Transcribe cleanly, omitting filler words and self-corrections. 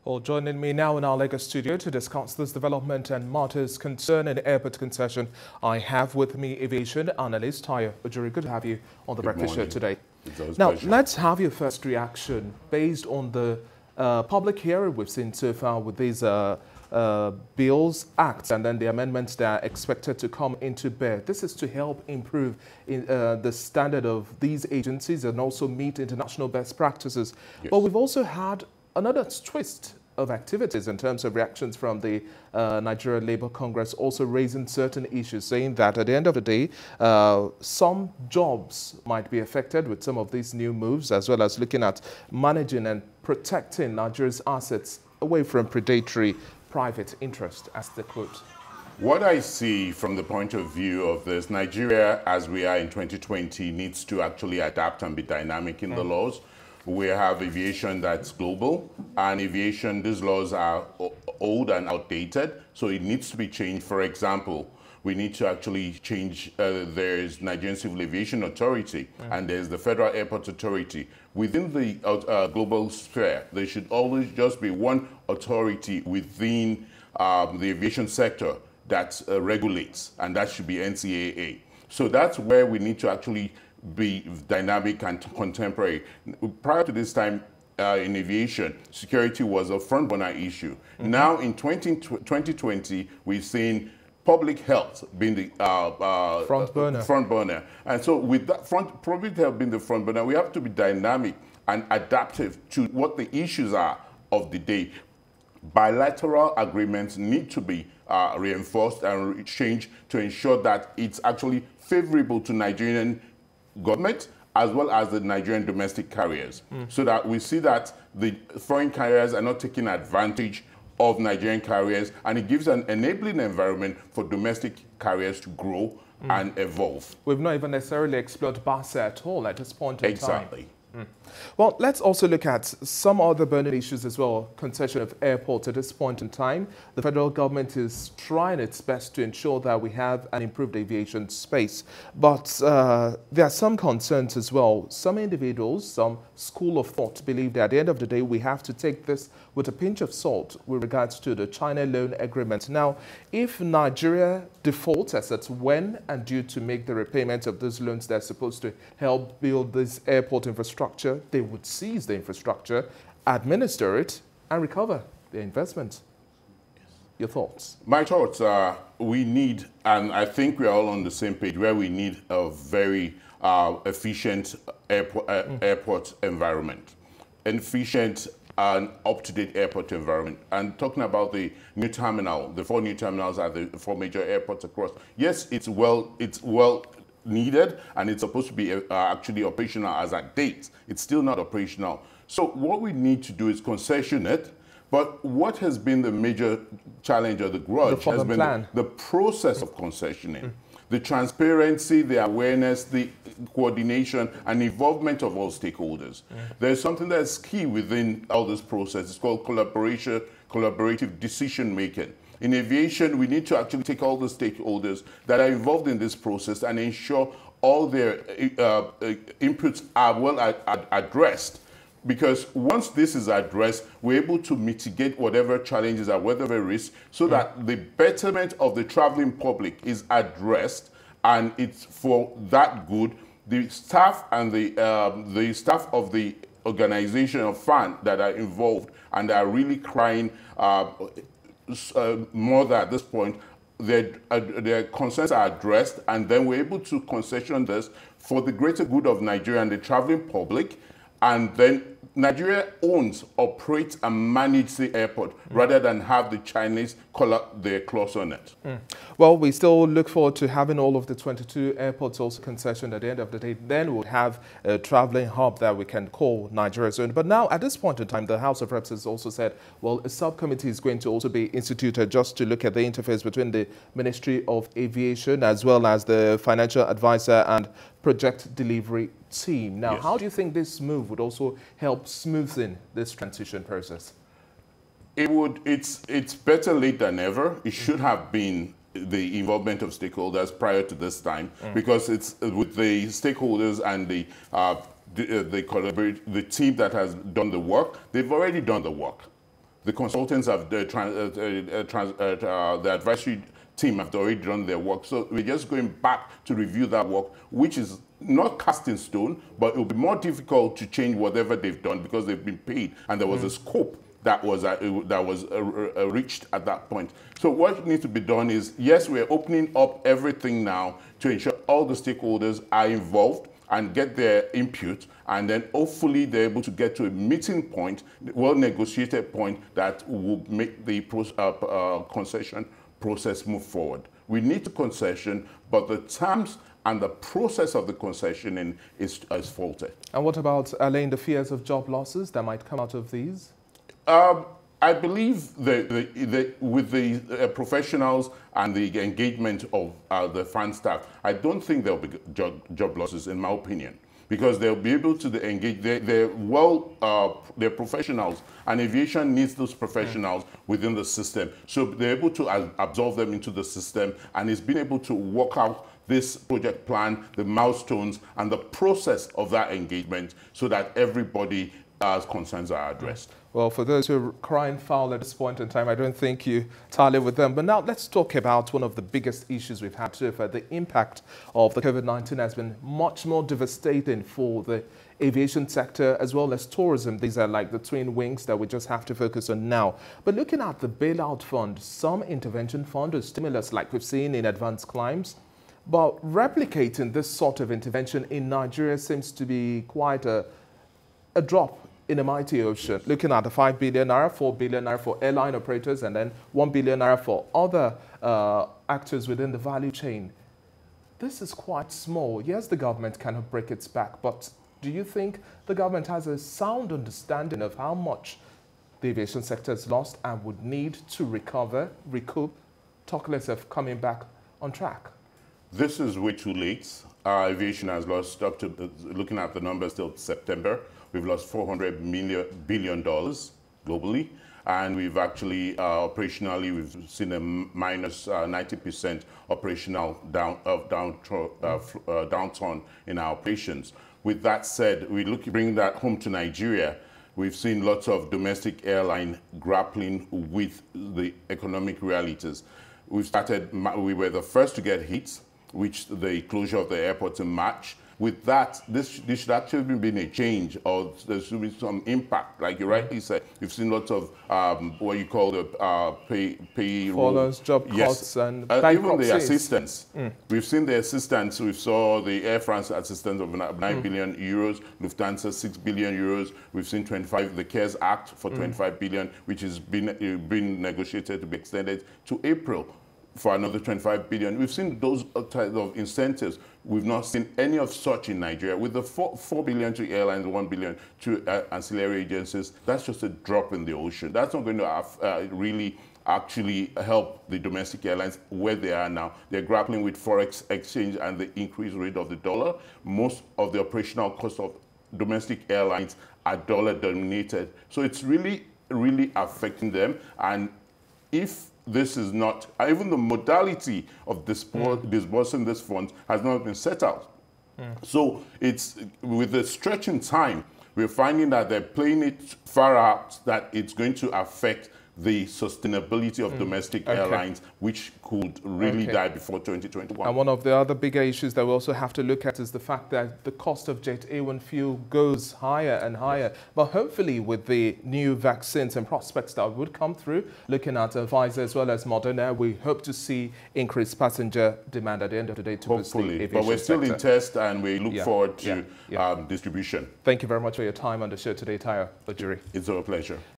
Well, joining me now in our Lagos studio to discuss this development and matters concerning airport concession, I have with me aviation analyst Tayo Ojuri. Good to have you on the Breakfast Show today. Now, let's have your first reaction based on the public hearing we've seen so far with these bills, acts, and then the amendments that are expected to come into bear. This is to help improve the standard of these agencies and also meet international best practices. Yes. But we've also had another twist of activities in terms of reactions from the Nigeria Labour Congress, also raising certain issues, saying that at the end of the day, some jobs might be affected with some of these new moves, as well as looking at managing and protecting Nigeria's assets away from predatory private interest, as the quote. What I see from the point of view of this, Nigeria, as we are in 2020, needs to actually adapt and be dynamic in the laws. We have aviation that's global, and aviation, these laws are old and outdated, so it needs to be changed. For example, we need to actually change, there's Nigerian Civil Aviation Authority, and there's the Federal Airport Authority. Within the global sphere, there should always just be one authority within the aviation sector that regulates, and that should be NCAA. So that's where we need to actually be dynamic and contemporary. Prior to this time in aviation, security was a front burner issue. Now in 2020, we've seen public health being the front burner. And so with that public health being the front burner, we have to be dynamic and adaptive to what the issues are of the day. Bilateral agreements need to be reinforced and changed to ensure that it's actually favorable to Nigerian government as well as the Nigerian domestic carriers, so that we see that the foreign carriers are not taking advantage of Nigerian carriers, and it gives an enabling environment for domestic carriers to grow and evolve. We've not even necessarily explored BASA at all at this point in time. Exactly. Well, let's also look at some other burning issues as well. Concession of airports at this point in time. The federal government is trying its best to ensure that we have an improved aviation space. But there are some concerns as well. Some individuals, some school of thought believe that at the end of the day, we have to take this with a pinch of salt with regards to the China loan agreement. Now, if Nigeria defaults as it's when and due to make the repayment of those loans that are supposed to help build this airport infrastructure, they would seize the infrastructure, administer it, and recover the investment. Yes. Your thoughts? My thoughts are we need, and I think we're all on the same page, where we need a very efficient airport environment. Efficient and up-to-date airport environment. And talking about the new terminal, the 4 new terminals at the 4 major airports across. Yes, it's well needed, and it's supposed to be actually operational as at date. It's still not operational. So what we need to do is concession it. But what has been the major challenge or the grudge has been the process of concessioning. The transparency, the awareness, the coordination, and involvement of all stakeholders. There's something that's key within all this process. It's called collaborative decision-making. In aviation, we need to actually take all the stakeholders that are involved in this process and ensure all their inputs are well addressed. Because once this is addressed, we're able to mitigate whatever challenges or whatever risks, so that the betterment of the traveling public is addressed, and it's for that good. The staff and the staff of the organization of fund that are involved and are really crying more than at this point, their concerns are addressed, and then we're able to concession this for the greater good of Nigeria and the traveling public. And then Nigeria owns, operates, and manages the airport rather than have the Chinese color their claws on it. Well, we still look forward to having all of the 22 airports also concessioned at the end of the day. Then we'll have a traveling hub that we can call Nigeria's own. But now, at this point in time, the House of Reps has also said, well, a subcommittee is going to also be instituted just to look at the interface between the Ministry of Aviation as well as the financial advisor and project delivery team. Now, how do you think this move would also help smoothing this transition process? It's better late than ever. It should have been the involvement of stakeholders prior to this time, because it's with the stakeholders and the team that has done the work. They've already done the work. The consultants have the advisory team have already done their work. So we're just going back to review that work, which is not cast in stone, but it will be more difficult to change whatever they've done because they've been paid and there was a scope that was reached at that point. So what needs to be done is, yes, we're opening up everything now to ensure all the stakeholders are involved and get their input, and then hopefully they're able to get to a meeting point, well-negotiated point that will make the concession process move forward. We need the concession, but the terms and the process of the concessioning is faulted. And what about allaying the fears of job losses that might come out of these? I believe with the professionals and the engagement of the fan staff, I don't think there'll be job losses, in my opinion, because they'll be able to engage. They're professionals, and aviation needs those professionals within the system. So they're able to absorb them into the system, and it's been able to work out this project plan, the milestones, and the process of that engagement so that everybody's concerns are addressed. Well, for those who are crying foul at this point in time, I don't think you tally with them. But now let's talk about one of the biggest issues we've had so far. The impact of the COVID-19 has been much more devastating for the aviation sector as well as tourism. These are like the twin wings that we just have to focus on now. But looking at the bailout fund, some intervention fund or stimulus like we've seen in advanced climes, but replicating this sort of intervention in Nigeria seems to be quite a drop in a mighty ocean. Looking at the 5 billion naira, 4 billion naira for airline operators, and then 1 billion naira for other actors within the value chain. This is quite small. Yes, the government cannot break its back, but do you think the government has a sound understanding of how much the aviation sector has lost and would need to recoup, talk less of coming back on track? This is way too late. Aviation has lost up to, looking at the numbers till September, we've lost $400 billion globally. And we've actually, operationally, we've seen a minus 90% operational downturn in our operations. With that said, bring that home to Nigeria. We've seen lots of domestic airline grappling with the economic realities. We were the first to get hit, which the closure of the airports in March. With that, this should actually have been a change, or there should be some impact. Like you rightly said, we've seen lots of what you call the furloughs, job cuts, and even the assistance. We've seen the assistance. We saw the Air France assistance of 9 billion euros, Lufthansa 6 billion euros. We've seen the CARES Act for 25 billion, which has been negotiated to be extended to April for another 25 billion. We've seen those types of incentives. We've not seen any of such in Nigeria. With the 4 billion to airlines, 1 billion to ancillary agencies, that's just a drop in the ocean. That's not going to really actually help the domestic airlines where they are now. They're grappling with forex exchange and the increased rate of the dollar. Most of the operational costs of domestic airlines are dollar denominated. So it's really, really affecting them. And if this is not, even the modality of disbursing this fund has not been set out. So it's, with the stretch in time, we're finding that they're playing it far out, that it's going to affect the sustainability of domestic airlines, which could really die before 2021. And one of the other bigger issues that we also have to look at is the fact that the cost of jet A1 fuel goes higher and higher. But hopefully with the new vaccines and prospects that would come through, looking at Pfizer as well as Moderna, we hope to see increased passenger demand at the end of the day to boost the aviation but we're still sector. in test, and we look forward to distribution. Thank you very much for your time on the show today, Tayo Ojiri. It's our pleasure.